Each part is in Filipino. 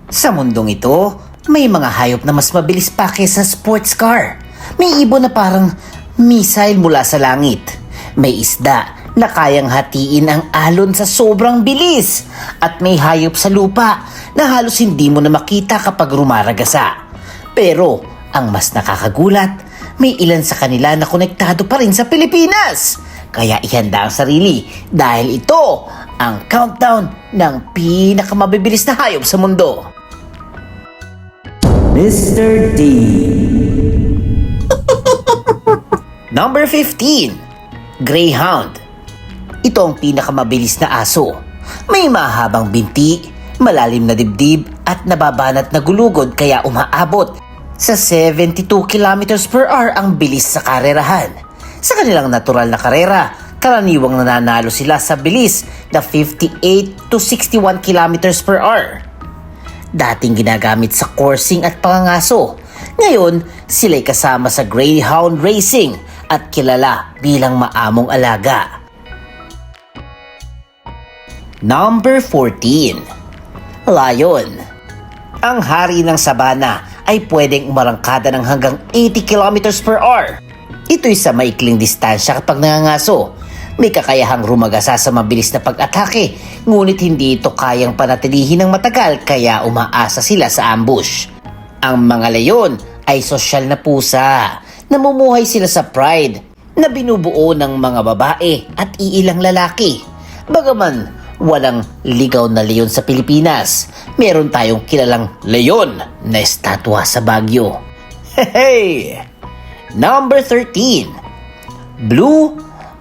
Sa mundong ito, may mga hayop na mas mabilis pa kaysa sports car. May ibon na parang missile mula sa langit. May isda na kayang hatiin ang alon sa sobrang bilis. At may hayop sa lupa na halos hindi mo na makita kapag rumaragasa. Pero ang mas nakakagulat, may ilan sa kanila na konektado pa rin sa Pilipinas. Kaya ihanda ang sarili dahil ito ang countdown ng pinakamabibilis na hayop sa mundo. Mr. D. Number 15. Greyhound. Ito ang pinakamabilis na aso. May mahabang binti, malalim na dibdib at nababanat na gulugod kaya umaabot sa 72 kilometers per hour ang bilis sa karerahan. Sa kanilang natural na karera, karaniwang nananalo sila sa bilis na 58 to 61 kilometers per hour. Dating ginagamit sa coursing at pangangaso. Ngayon, sila'y kasama sa Greyhound Racing at kilala bilang maamong alaga. Number 14. Lion. Ang hari ng sabana ay pwedeng umarangkada ng hanggang 80 kilometers per hour. Ito'y sa maikling distansya kapag nangangaso. May kakayahang rumagasa sa mabilis na pag-atake, ngunit hindi ito kayang panatilihin ng matagal kaya umaasa sila sa ambush. Ang mga leyon ay sosyal na pusa. Namumuhay sila sa pride na binubuo ng mga babae at iilang lalaki. Bagaman walang ligaw na leyon sa Pilipinas, meron tayong kilalang leyon na estatwa sa Baguio. Hey! Number 13. Blue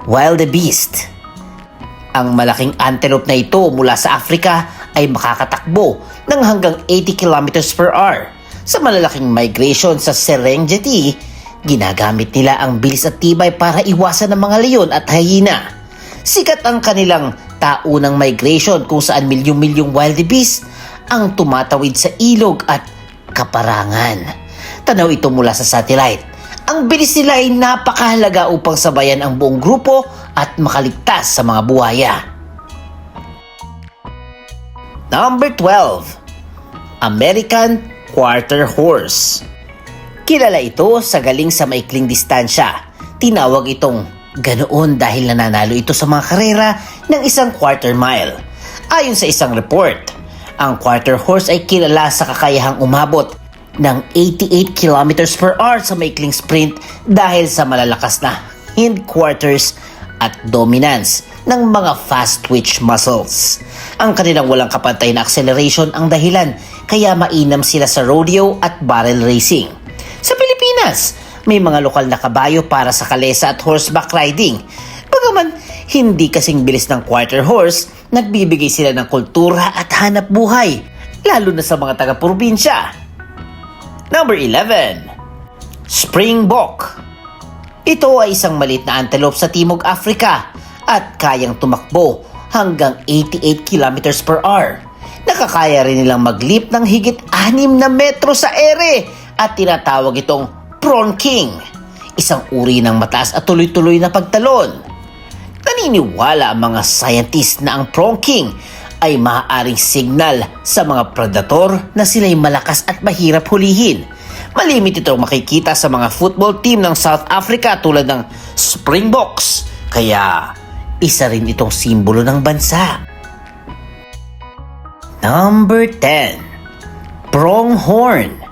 Wildebeest. Ang malaking antelope na ito mula sa Africa ay makakatakbo ng hanggang 80 kilometers per hour. Sa malalaking migration sa Serengeti, ginagamit nila ang bilis at tibay para iwasan ng mga leyon at hyena. Sikat ang kanilang taunang migration kung saan milyong-milyong wildebeest ang tumatawid sa ilog at kaparangan. Tanaw ito mula sa satellite. Ang bilis nila ay napakahalaga upang sabayan ang buong grupo at makaligtas sa mga buhaya. Number 12. American Quarter Horse. Kilala ito sa galing sa maikling distansya. Tinawag itong ganoon dahil nananalo ito sa mga karera ng isang quarter mile. Ayon sa isang report, ang quarter horse ay kilala sa kakayahang umabot ng 88 kilometers per hour sa maikling sprint dahil sa malalakas na hindquarters at dominance ng mga fast twitch muscles. Ang kanilang walang kapantay na acceleration ang dahilan kaya mainam sila sa rodeo at barrel racing. Sa Pilipinas, may mga lokal na kabayo para sa kalesa at horseback riding. Bagaman hindi kasing bilis ng quarter horse, nagbibigay sila ng kultura at hanap buhay, lalo na sa mga taga-probinsya. Number 11. Springbok. Ito ay isang maliit na antelope sa Timog Africa at kayang tumakbo hanggang 88 kilometers per hour. Nakakaya rin nilang maglip ng higit 6 na metro sa ere at tinatawag itong prawn king, isang uri ng mataas at tuloy-tuloy na pagtalon. Naniniwala ang mga scientist na ang prawn king ay maaaring signal sa mga predator na sila'y malakas at mahirap hulihin. Malimit itong makikita sa mga football team ng South Africa tulad ng Springboks, kaya isa rin itong simbolo ng bansa. Number 10. Pronghorn.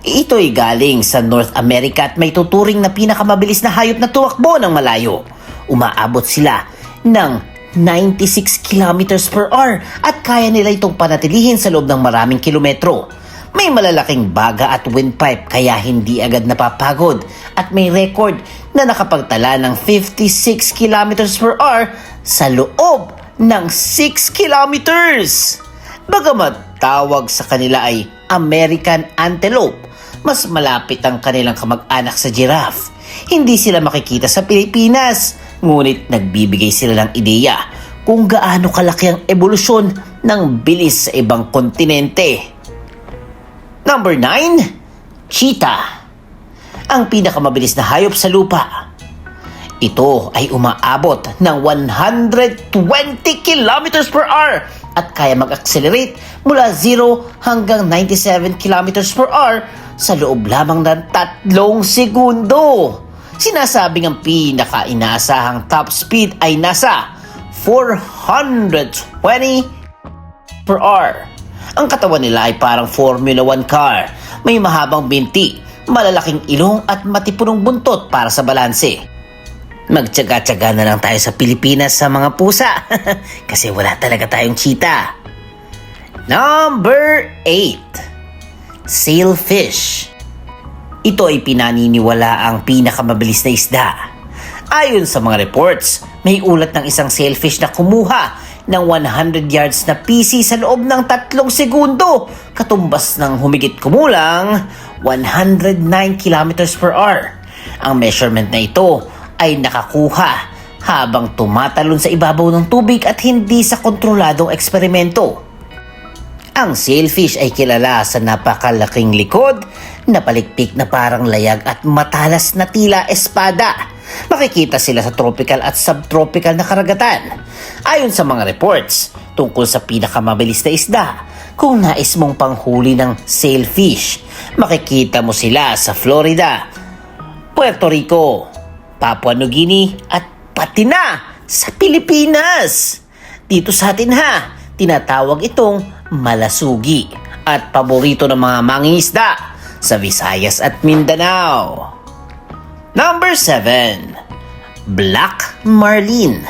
Ito'y galing sa North America at may tuturing na pinakamabilis na hayop na tumakbo ng malayo. Umaabot sila ng 96 kilometers per hour at kaya nila itong panatilihin sa loob ng maraming kilometro. May malalaking baga at windpipe kaya hindi agad napapagod at may record na nakapagtala ng 56 kilometers per hour sa loob ng 6 kilometers. Bagamat tawag sa kanila ay American Antelope, mas malapit ang kanilang kamag-anak sa giraffe. Hindi sila makikita sa Pilipinas, ngunit nagbibigay sila ng ideya kung gaano kalaki ang ebolusyon ng bilis sa ibang kontinente. Number 9. Cheetah. Ang pinakamabilis na hayop sa lupa. Ito ay umaabot ng 120 kilometers per hour at kaya mag-accelerate mula 0 hanggang 97 kilometers per hour sa loob lamang ng 3 segundo. Sinasabing ang pinaka-inaasahang top speed ay nasa 420 per hour. Ang katawan nila ay parang Formula 1 car. May mahabang binti, malalaking ilong at matipunong buntot para sa balanse. Magtyaga-tyaga na lang tayo sa Pilipinas sa mga pusa kasi wala talaga tayong cheetah. Number 8. Sailfish. Ito ay pinaniniwala ang pinakamabilis na isda. Ayon sa mga reports, may ulat ng isang sailfish na kumuha ng 100 yards na PC sa loob ng 3 segundo, katumbas ng humigit kumulang 109 kilometers per hour. Ang measurement na ito ay nakakuha habang tumatalon sa ibabaw ng tubig at hindi sa kontroladong eksperimento. Ang sailfish ay kilala sa napakalaking likod, napalikpik na parang layag at matalas na tila espada. Makikita sila sa tropical at subtropical na karagatan. Ayon sa mga reports tungkol sa pinakamabilis na isda, kung nais mong panghuli ng sailfish, makikita mo sila sa Florida, Puerto Rico, Papua New Guinea at pati na sa Pilipinas. Dito sa atin tinatawag itong malasugi at paborito ng mga mangingisda sa Visayas at Mindanao. Number 7. Black Marlin.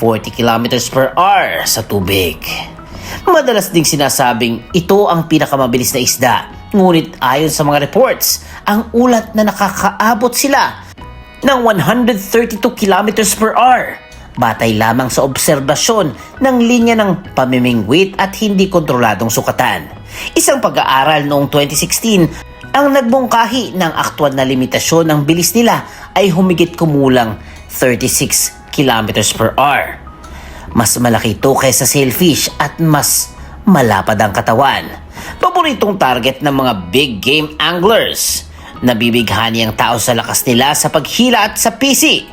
40 kilometers per hour sa tubig. Madalas ding sinasabing ito ang pinakamabilis na isda. Ngunit ayon sa mga reports, ang ulat na nakakaabot sila ng 132 kilometers per hour. Batay lamang sa obserbasyon ng linya ng pamimingwit at hindi kontroladong sukatan. Isang pag-aaral noong 2016 ang nagbungkahi ng aktwal na limitasyon ng bilis nila ay humigit kumulang 36 kilometers per hour. Mas malaki ito kaysa sailfish at mas malapad ang katawan. Paboritong target ng mga big game anglers. Nabibighani ang tao sa lakas nila sa paghila at sa PC.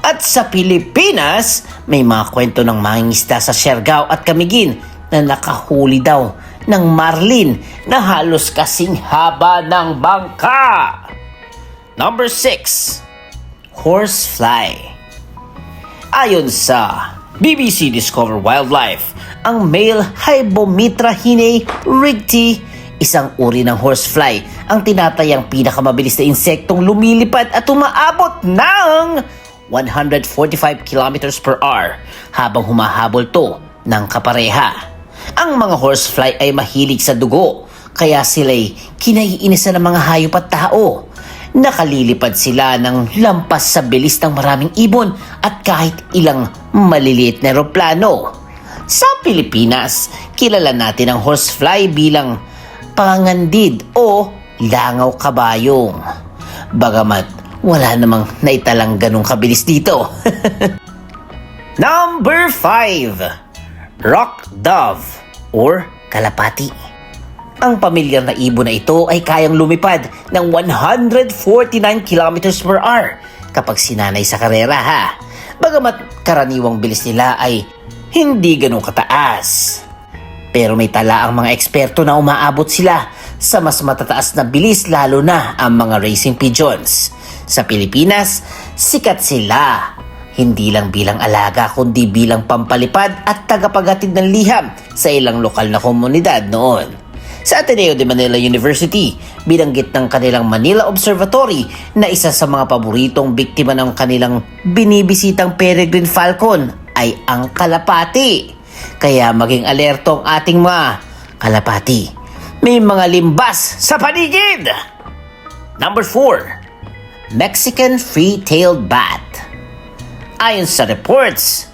At sa Pilipinas, may mga kwento ng mangingisda sa Siargao at Camiguin na nakahuli daw ng marlin na halos kasing haba ng bangka. Number 6. Horsefly. Ayon sa BBC Discover Wildlife, ang male Hybometra hinae rigti, isang uri ng horsefly, ang tinatayang pinakamabilis na insektong lumilipad at umaabot ng 145 kilometers per hour habang humahabol to ng kapareha. Ang mga horsefly ay mahilig sa dugo, kaya sila'y kinaiinisan ng mga hayop at tao. Nakalilipad sila ng lampas sa bilis ng maraming ibon at kahit ilang maliliit na eroplano. Sa Pilipinas, kilala natin ang horsefly bilang pangandid o langaw kabayong. Bagamat wala namang naitalang ganong kabilis dito. Number 5. Rock dove or kalapati. Ang pamilyar na ibon na ito ay kayang lumipad ng 149 kilometers per hour kapag sinanay sa karera Bagamat karaniwang bilis nila ay hindi ganong kataas. Pero may tala ang mga eksperto na umaabot sila sa mas matataas na bilis, lalo na ang mga racing pigeons. Sa Pilipinas, sikat sila. Hindi lang bilang alaga kundi bilang pampalipad at tagapaghatid ng liham sa ilang lokal na komunidad noon. Sa Ateneo de Manila University, binanggit ng kanilang Manila Observatory na isa sa mga paboritong biktima ng kanilang binibisitang peregrine falcon ay ang kalapati. Kaya maging alerto ang ating mga kalapati. May mga limbas sa paligid! Number 4. Mexican free-tailed bat. Ayon sa reports,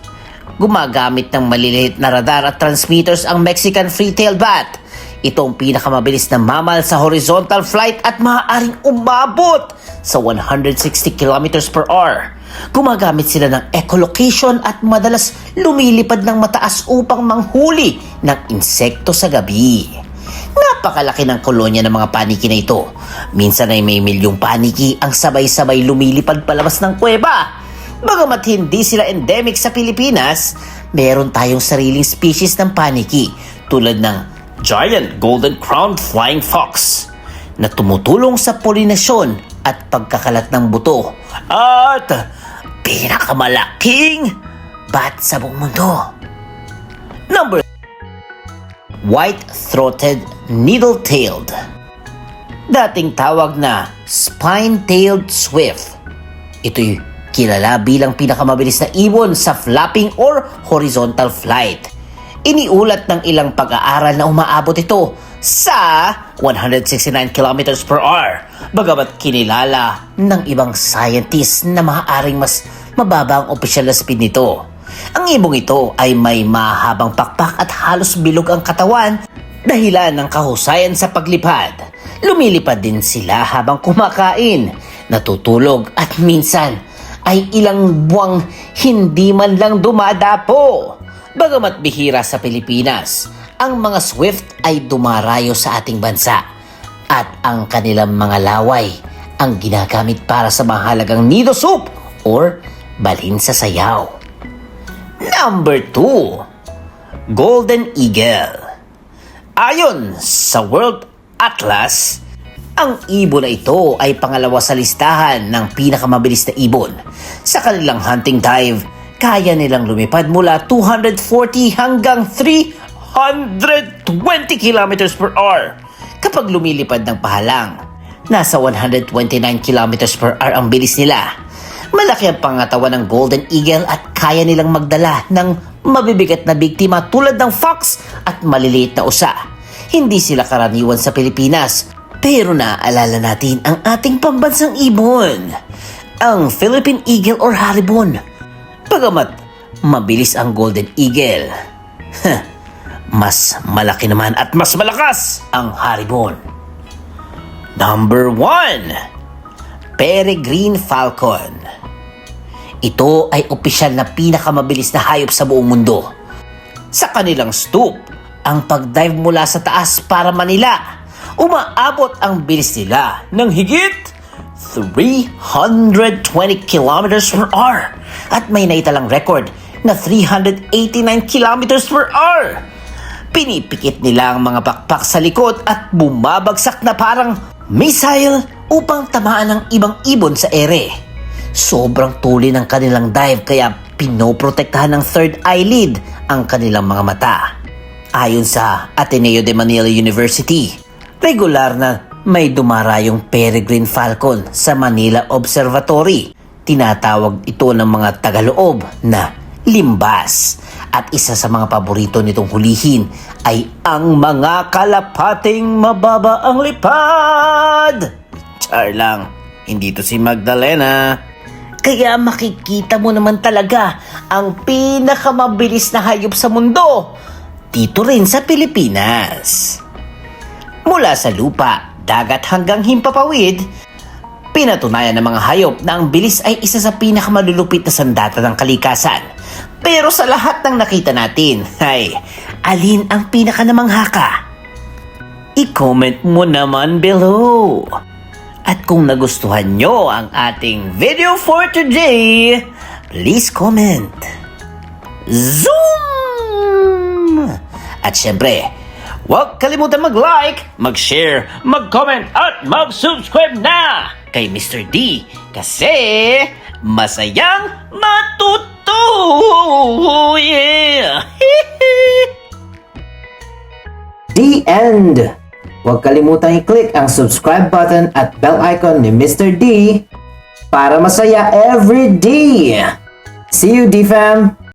gumagamit ng maliliit na radar at transmitters ang Mexican free-tailed bat. Ito ang pinakamabilis na mammal sa horizontal flight at maaaring umabot sa 160 kilometers per hour. Gumagamit sila ng echolocation at madalas lumilipad ng mataas upang manghuli ng insekto sa gabi. Napakalaki ng kolonya ng mga paniki na ito. Minsan ay may milyong paniki ang sabay-sabay lumilipad palabas ng kuweba. Bagamat hindi sila endemic sa Pilipinas, meron tayong sariling species ng paniki tulad ng giant golden crowned flying fox na tumutulong sa polinasyon at pagkakalat ng buto at pinakamalaking bat sa buong mundo. Number white-throated needle-tailed. Dating tawag na spine-tailed swift. Ito'y kilala bilang pinakamabilis na ibon sa flapping or horizontal flight. Iniulat ng ilang pag-aaral na umaabot ito sa 169 km per hour. Bagamat kinilala ng ibang scientists na maaaring mas mababa ang opisyal na speed nito. Ang ibong ito ay may mahabang pakpak at halos bilog ang katawan dahilan ng kahusayan sa paglipad. Lumilipad din sila habang kumakain, natutulog at minsan ay ilang buwang hindi man lang dumadapo. Bagamat bihira sa Pilipinas, ang mga swift ay dumarayo sa ating bansa at ang kanilang mga laway ang ginagamit para sa mahalagang nido soup or balhin sa sayaw. Number 2, Golden Eagle. Ayon sa World Atlas, ang ibon na ito ay pangalawa sa listahan ng pinakamabilis na ibon. Sa kanilang hunting dive, kaya nilang lumipad mula 240 hanggang 320 km per hour. Kapag lumilipad ng pahalang, nasa 129 km per hour ang bilis nila. Malaki ang pangatawan ng Golden Eagle at kaya nilang magdala ng mabibigat na biktima tulad ng fox at maliliit na usa. Hindi sila karaniwan sa Pilipinas, pero naaalala natin ang ating pambansang ibon, ang Philippine Eagle or Haribon. Bagamat mabilis ang Golden Eagle, mas malaki naman at mas malakas ang Haribon. Number 1, Peregrine Falcon. Ito ay opisyal na pinakamabilis na hayop sa buong mundo. Sa kanilang stoop, ang pagdive mula sa taas para Manila, umaabot ang bilis nila ng higit 320 km per hour at may naitalang record na 389 km per hour. Pinipikit nila ang mga pakpak sa likod at bumabagsak na parang missile upang tamaan ang ibang ibon sa ere. Sobrang tuli ng kanilang dive kaya pinoprotektahan ng third eyelid ang kanilang mga mata. Ayon sa Ateneo de Manila University, regular na may dumarayong peregrine falcon sa Manila Observatory. Tinatawag ito ng mga tagaloob na limbas. At isa sa mga paborito nitong hulihin ay ang mga kalapating mababa ang lipad. Char lang, hindi to si Magdalena. Kaya makikita mo naman talaga ang pinakamabilis na hayop sa mundo dito rin sa Pilipinas. Mula sa lupa, dagat hanggang himpapawid, pinatunayan ng mga hayop na ang bilis ay isa sa pinakamalulupit na sandata ng kalikasan. Pero sa lahat ng nakita natin, ay alin ang pinakanamangha ka? I-comment mo naman below. At kung nagustuhan nyo ang ating video for today, please comment. Zoom! At syempre, huwag kalimutan mag-like, mag-share, mag-comment at mag-subscribe na kay Mr. D kasi masayang matuto! Yeah! The end! Huwag kalimutang i-click ang subscribe button at bell icon ni Mr. D para masaya every day. See you, D-Fam!